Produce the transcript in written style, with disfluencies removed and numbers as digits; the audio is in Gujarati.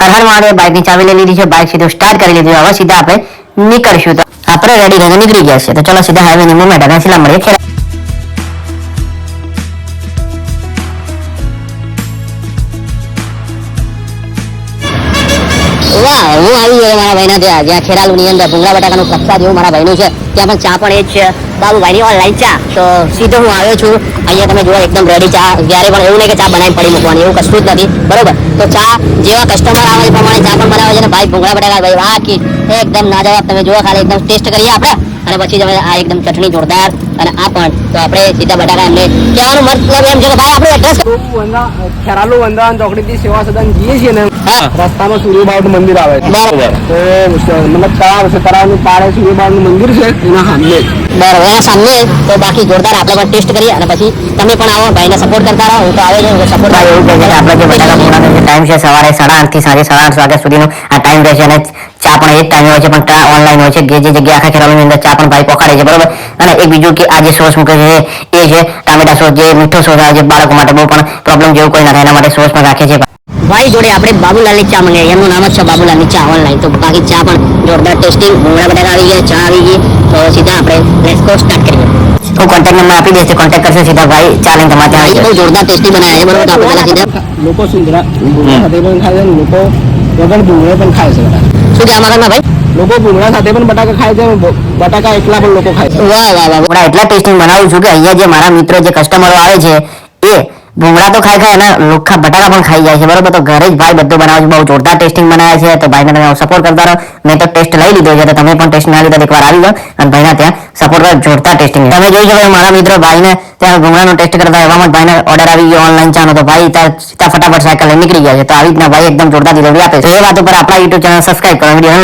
હર હર મહાદેવ. બાઇકની ચાવી લઈ લીધી છે, બાઇક સીધું સ્ટાર્ટ કરી લીધું. હવે સીધા આપણે નીકળશું. તો આપણે રેડી થઈને નીકળી ગયા છે. તો ચલો સીધા હાઈવેની મૂવમેન્ટ અને સીધા મળીએ ખેડા. વાહ, હું આવી ગયો મારા ભાઈના ત્યાં, જ્યાં ખેરાલુની અંદર ભૂંગળા બટાકાનું પ્રખ્યાત એવું મારા ભાઈનું છે. ત્યાં પણ ચા પણ એ જ છે, બાબુભાઈની ઓનલાઈન ચા. તો સીધો હું આવ્યો છું અહીંયા. તમે જુઓ એકદમ રેડી ચા. જ્યારે પણ એવું નહીં કે ચા બનાવી પડી મૂકવાની, એવું કશું જ નથી, બરોબર. તો ચા જેવા કસ્ટમર આવે એ પ્રમાણે ચા પણ બનાવે છે. અને ભાઈ ભૂંગળા બટાકા ભાઈ વાહ કી એકદમ ના જવાબ. તમે જુઓ ખાલી એકદમ ટેસ્ટ કરીએ આપણે, અને પછી તમે આ એકદમ ચટણી જોરદાર, અને આ પણ. તો આપણે સીધા બટાકા એમને કહેવાનું મતલબ એમ છે કે ભાઈ આપણે એડ્રેસ ખેરાલુ વંદન ચોકડીથી સેવા સદન જઈએ છીએ ને, રસ્તામાં સૂર્યબાવનું મંદિર આવે છે. બરોબર. તો મતલબ તળાવ છે, તળાવની પાળે સૂર્યબાવનું મંદિર છે, એના સામે. બરોબર, એના સામે. તો બાકી જોરદાર આપણે પણ ટેસ્ટ કરીએ, અને પછી તમે પણ આવો, ભાઈને સપોર્ટ કરતા રહો. હું તો આવે છે સપોર્ટ. ભાઈ એવું કહે છે કે આપણે જે બટાકા ભૂંગળાનો જે ટાઈમ છે સવારે 8:30 થી સાંજે 8:30 વાગ્યા સુધીનો આ ટાઈમ રહેશે. અને ચા પણ એ જ ટાઈમે હોય છે, પણ ચા ઓનલાઈન હોય છે. જે જગ્યાએ આખા ખેરાલુની અંદર ચા પણ ભાઈ પહોંચાડે છે, બરોબર. અને એક બીજું કે આ જે સોસ મૂકે છે એ છે ટામેટા સોસ, જે મીઠો સોસ આવે છે. બાળકો માટે બહુ પણ પ્રોબ્લેમ જેવું કોઈ ના થાય એના માટે સોસ પણ રાખે છે. ભાઈ જોડે આપણે બાબુલાલની ચા મંગાવી, એમનું નામ જ છે બાબુલાલની ચા ઓનલાઈન. તો બાકી ચા પણ જોરદાર ટેસ્ટિંગ. ભૂંગળા બટાકા આવી ગયા, ચા આવી ગઈ. તો સીધા આપણે લેટ્સ ગો સ્ટાર્ટ કરીએ. હું કોન્ટેક્ટ નંબર આપી દઈશ, કોન્ટેક્ટ કરશે સીધા ભાઈ. ચાલે તમારે ત્યાં આવી બહુ જોરદાર ટેસ્ટી બનાવ્યા છે, બરોબર. તો આપણે પહેલા સીધા લોકો ભૂંગળા સાથે પણ ખાય છે, લોકો વગર ભૂંગળા પણ ખાય છે. શું કે આમાં ભાઈ લોકો ભૂંગળા સાથે પણ બટાકા ખાય છે, બટાકા એકલા પણ લોકો ખાય છે. વાહ વાહ વાહ. ભૂંગળા એટલા ટેસ્ટિંગ બનાવું છું કે અહીંયા જે મારા મિત્રો જે કસ્ટમરો આવે છે એ ભૂંગળા તો ખાય અને લોખા બટાકા પણ ખાઈ જાય છે, બરોબર. તો ઘરે જ ભાઈ બધું બનાવે છે, બહુ જોરદાર ટેસ્ટિંગ બનાવે છે. તો ભાઈને તમે સપોર્ટ કરતા રહો. મેં તો ટેસ્ટ લઈ લીધો છે, તો તમે પણ ટેસ્ટ ના લીધો એકવાર આવી જાઓ અને ભાઈના ત્યાં સપોર્ટ કરો. જોરદાર ટેસ્ટિંગ. તમે જોઈ શકો મારા મિત્રો ભાઈને ત્યાં ભૂંગળાનો ટેસ્ટ કરતા એવામાં ભાઈને ઓર્ડર આવી ગયો ઓનલાઈન ચાનો. તો ભાઈ ત્યાં ફટાફટ સાયકલ લઈને નીકળી ગયા છે. તો આવી રીતના ભાઈ એકદમ જોરદાર ડિલિવરી આપે છે. એ વાત ઉપર આપણા યુટ્યુબ ચેનલ સબસ્ક્રાઇબ કરો, વિડીયો